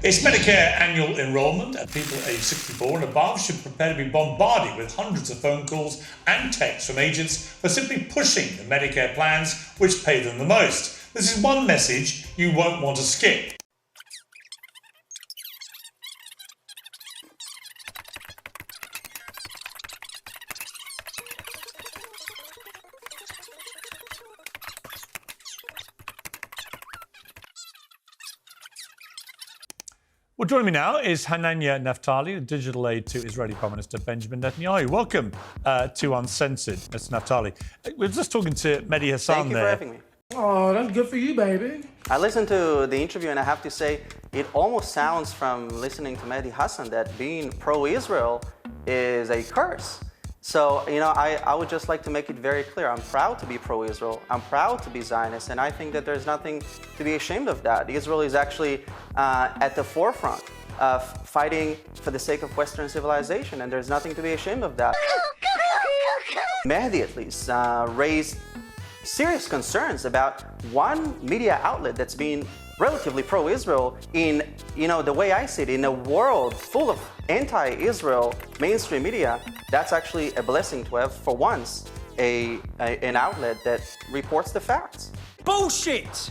It's Medicare annual enrolment, and people aged 64 and above should prepare to be bombarded with hundreds of phone calls and texts from agents for simply pushing the Medicare plans which pay them the most. This is one message you won't want to skip. Well, joining me now is Hanania Naftali, the digital aide to Israeli Prime Minister Benjamin Netanyahu. Welcome to Uncensored, Mr. Naftali. We were just talking to Mehdi Hassan there. Thank you for having me. Oh, that's good for you, baby. I listened to the interview and I have to say, it almost sounds from listening to Mehdi Hassan that being pro-Israel is a curse. So, I would just like to make it very clear. I'm proud to be pro-Israel. I'm proud to be Zionist. And I think that there's nothing to be ashamed of that. Israel is actually at the forefront of fighting for the sake of Western civilization. And there's nothing to be ashamed of that. Mehdi, at least, raised serious concerns about one media outlet that's been relatively pro-Israel in, the way I see it, in a world full of anti-Israel mainstream media. That's actually a blessing to have, for once, an outlet that reports the facts. Bullshit!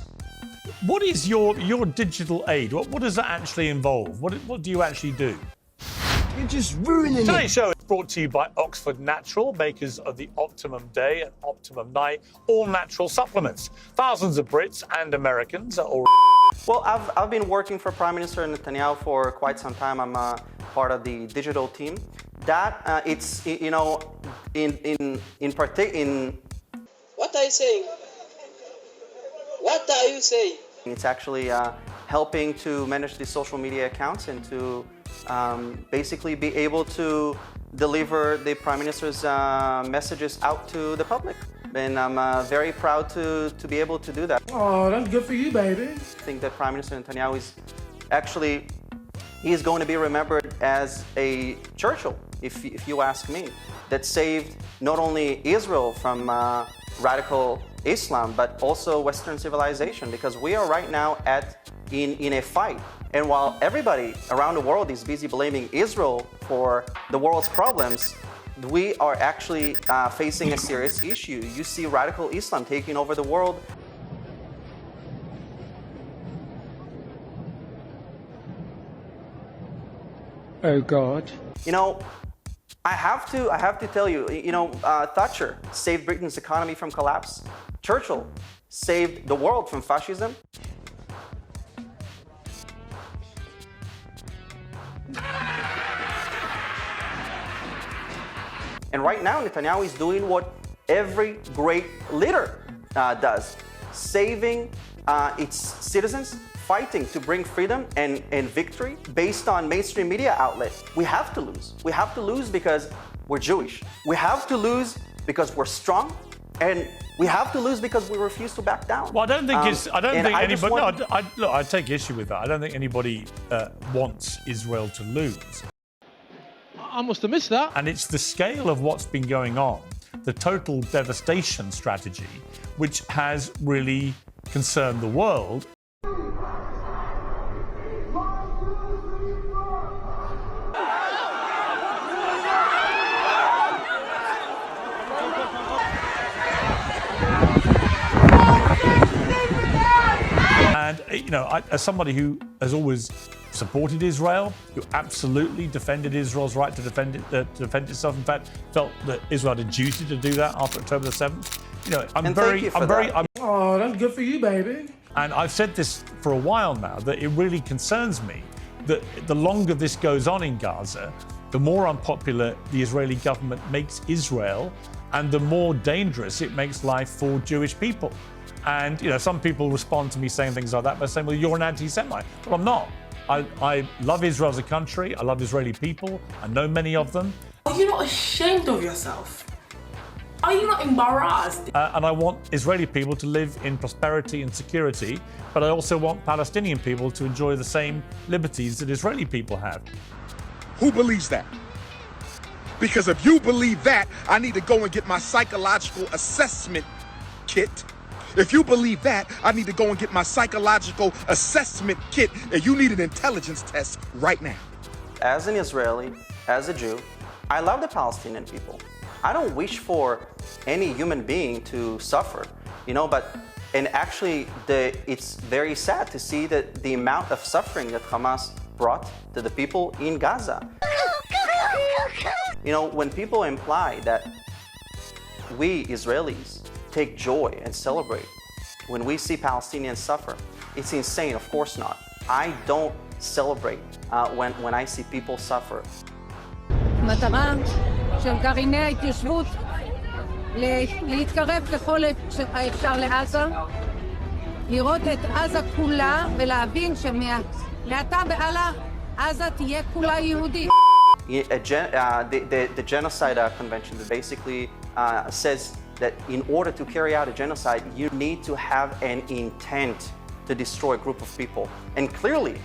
What is your digital aid? What does that actually involve? What do you actually do? You're just ruining Today's it. show is brought to you by Oxford Natural, makers of the Optimum Day and Optimum Night, all natural supplements. Thousands of Brits and Americans are already... Well, I've been working for Prime Minister Netanyahu for quite some time. I'm part of the digital team. That it's in What are you saying? What are you saying? It's actually helping to manage the social media accounts and to basically be able to deliver the Prime Minister's messages out to the public. And I'm very proud to be able to do that. Oh, that's good for you, baby. I think that Prime Minister Netanyahu is actually, he's going to be remembered as a Churchill, if you ask me, that saved not only Israel from radical Islam, but also Western civilization, because we are right now in a fight. And while everybody around the world is busy blaming Israel for the world's problems, we are actually facing a serious issue. You see radical Islam taking over the world. Oh, God. I have to tell you, Thatcher saved Britain's economy from collapse. Churchill saved the world from fascism. And right now, Netanyahu is doing what every great leader does, saving its citizens, fighting to bring freedom and victory based on mainstream media outlets. We have to lose. We have to lose because we're Jewish. We have to lose because we're strong. And we have to lose because we refuse to back down. Well, I don't think anybody... I take issue with that. I don't think anybody wants Israel to lose. I must have missed that. And it's the scale of what's been going on, the total devastation strategy, which has really concerned the world. And, as somebody who has always supported Israel, who absolutely defended Israel's right to defend itself, in fact, felt that Israel had a duty to do that after October the 7th. Oh, that's good for you, baby. And I've said this for a while now, that it really concerns me that the longer this goes on in Gaza, the more unpopular the Israeli government makes Israel, and the more dangerous it makes life for Jewish people. And, some people respond to me saying things like that by saying, well, you're an anti-Semite. Well, I'm not. I love Israel as a country. I love Israeli people. I know many of them. Are you not ashamed of yourself? Are you not embarrassed? And I want Israeli people to live in prosperity and security, but I also want Palestinian people to enjoy the same liberties that Israeli people have. Who believes that? Because if you believe that, I need to go and get my psychological assessment kit If you believe that, I need to go and get my psychological assessment kit, and you need an intelligence test right now. As an Israeli, as a Jew, I love the Palestinian people. I don't wish for any human being to suffer, and actually it's very sad to see the amount of suffering that Hamas brought to the people in Gaza. When people imply that we Israelis take joy and celebrate when we see Palestinians suffer, it's insane. Of course not. I don't celebrate when I see people suffer. המטרה של גרעיני ההתיישבות להתקרב ככל האפשר לעזה, לראות את עזה כולה ולהבין שמעתה והלאה עזה תהיה כולה יהודית. The Genocide Convention basically says that in order to carry out a genocide, you need to have an intent to destroy a group of people. And clearly,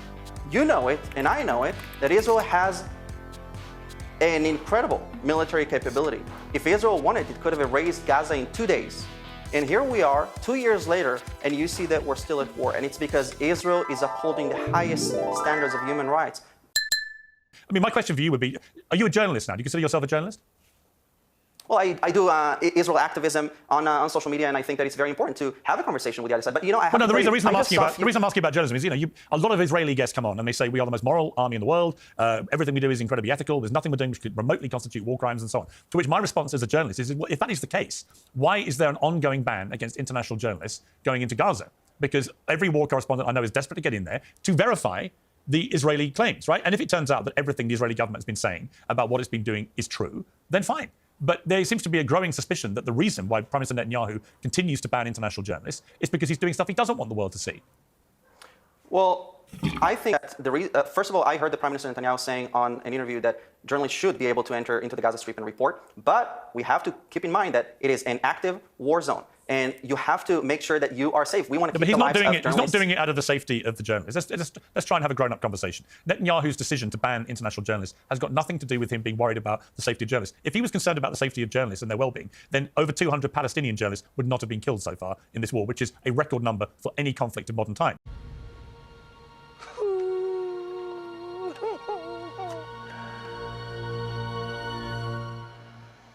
you know it, and I know it, that Israel has an incredible military capability. If Israel wanted, it could have erased Gaza in 2 days. And here we are, 2 years later, and you see that we're still at war. And it's because Israel is upholding the highest standards of human rights. I mean, my question for you would be, are you a journalist now? Do you consider yourself a journalist? Well, I do Israel activism on social media, and I think that it's very important to have a conversation with the other side. But I have the reason I'm asking about journalism is, a lot of Israeli guests come on and they say we are the most moral army in the world. Everything we do is incredibly ethical. There's nothing we're doing which could remotely constitute war crimes and so on. To which my response as a journalist is, well, if that is the case, why is there an ongoing ban against international journalists going into Gaza? Because every war correspondent I know is desperate to get in there to verify the Israeli claims, right? And if it turns out that everything the Israeli government has been saying about what it's been doing is true, then fine. But there seems to be a growing suspicion that the reason why Prime Minister Netanyahu continues to ban international journalists is because he's doing stuff he doesn't want the world to see. Well, I think that first of all, I heard the Prime Minister Netanyahu saying on an interview that journalists should be able to enter into the Gaza Strip and report. But we have to keep in mind that it is an active war zone. And you have to make sure that you are safe. We want to keep the lives of journalists. He's not doing it out of the safety of the journalists. Let's try and have a grown-up conversation. Netanyahu's decision to ban international journalists has got nothing to do with him being worried about the safety of journalists. If he was concerned about the safety of journalists and their well-being, then over 200 Palestinian journalists would not have been killed so far in this war, which is a record number for any conflict of modern time.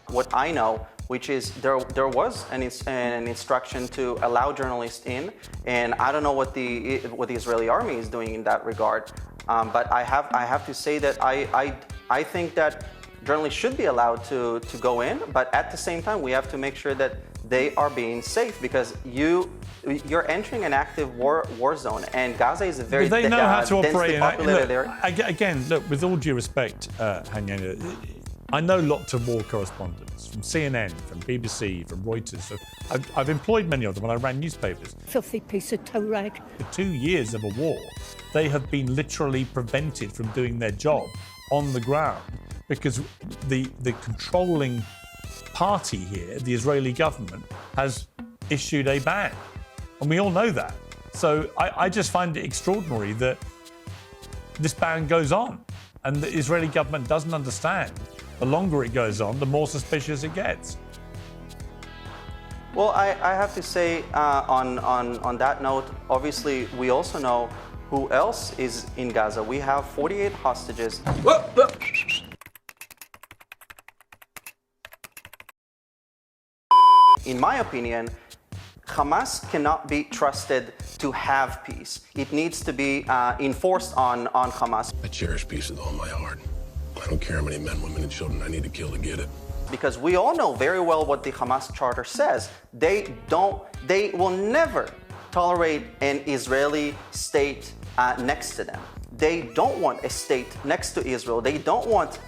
What I know, which is there was an instruction to allow journalists in, and I don't know what the Israeli army is doing in that regard. But I have to say that I think that journalists should be allowed to go in, but at the same time we have to make sure that they are being safe, because you're entering an active war zone, and Gaza is a very they know how to operate populated area. Again, look, with all due respect, Hanyana, I know lots of war correspondents from CNN, from BBC, from Reuters. I've employed many of them when I ran newspapers. Filthy piece of toe rag. For 2 years of a war, they have been literally prevented from doing their job on the ground because the controlling party here, the Israeli government, has issued a ban. And we all know that. So I just find it extraordinary that this ban goes on and the Israeli government doesn't understand. The longer it goes on, the more suspicious it gets. Well, I have to say on that note, obviously we also know who else is in Gaza. We have 48 hostages. In my opinion, Hamas cannot be trusted to have peace. It needs to be enforced on Hamas. I cherish peace with all my heart. I don't care how many men, women, and children I need to kill to get it. Because we all know very well what the Hamas charter says. They will never tolerate an Israeli state next to them. They don't want a state next to Israel. They don't want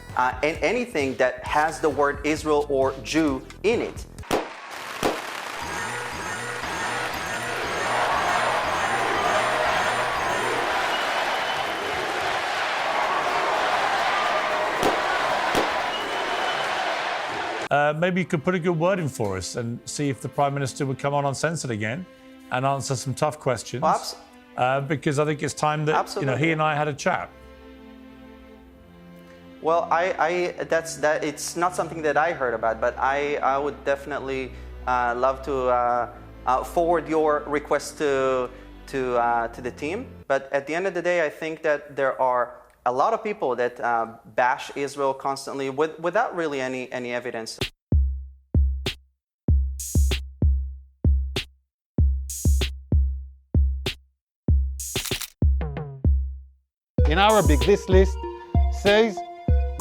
anything that has the word Israel or Jew in it. Maybe you could put a good word in for us and see if the Prime Minister would come on Uncensored again and answer some tough questions. Because I think it's time that he and I had a chat. Well, it's not something that I heard about, but I would definitely love to forward your request to the team. But at the end of the day, I think that there are a lot of people that bash Israel constantly without really any evidence. In Arabic, this list says,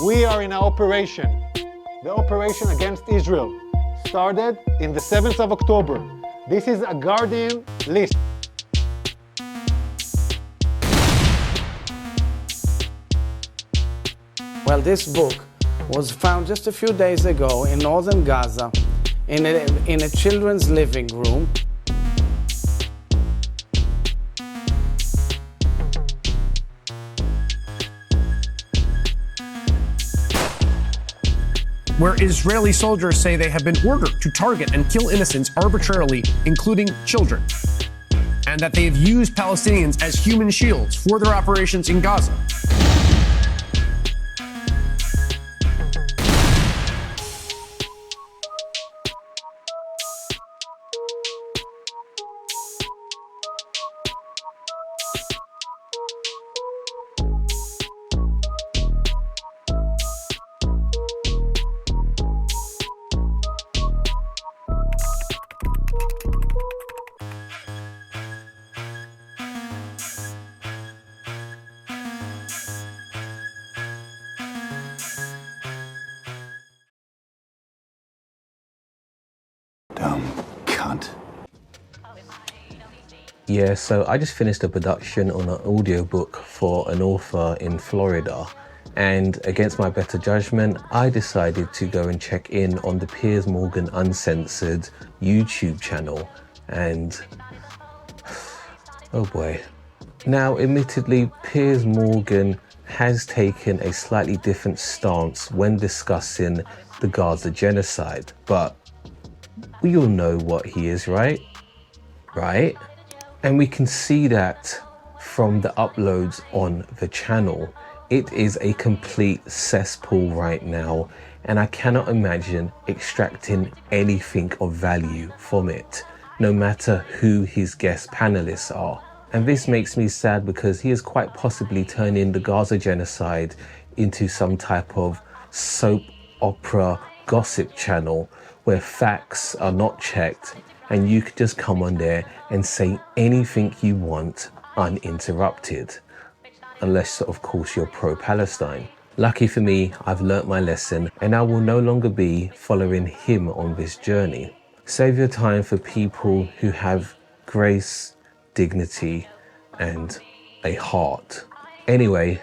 we are in an operation. The operation against Israel started in the 7th of October. This is a Guardian list. Well, this book was found just a few days ago in northern Gaza in a children's living room. Where Israeli soldiers say they have been ordered to target and kill innocents arbitrarily, including children, and that they have used Palestinians as human shields for their operations in Gaza. Dumb cunt. Yeah, so I just finished a production on an audiobook for an author in Florida, and against my better judgment, I decided to go and check in on the Piers Morgan Uncensored YouTube channel, and oh boy. Now, admittedly, Piers Morgan has taken a slightly different stance when discussing the Gaza genocide, but we all know what he is, right? Right? And we can see that from the uploads on the channel. It is a complete cesspool right now, and I cannot imagine extracting anything of value from it, no matter who his guest panelists are. And this makes me sad because he is quite possibly turning the Gaza genocide into some type of soap opera gossip channel where facts are not checked and you could just come on there and say anything you want uninterrupted. Unless, of course, you're pro-Palestine. Lucky for me, I've learnt my lesson and I will no longer be following him on this journey. Save your time for people who have grace, dignity, and a heart. Anyway,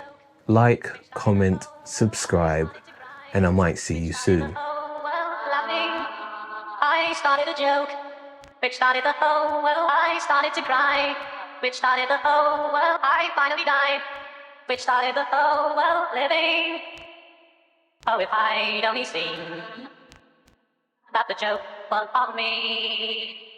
like, comment, subscribe, and I might see you soon. I started a joke, which started the whole world. I started to cry, which started the whole world. I finally died, which started the whole world living. Oh, if I'd only seen that the joke was on me.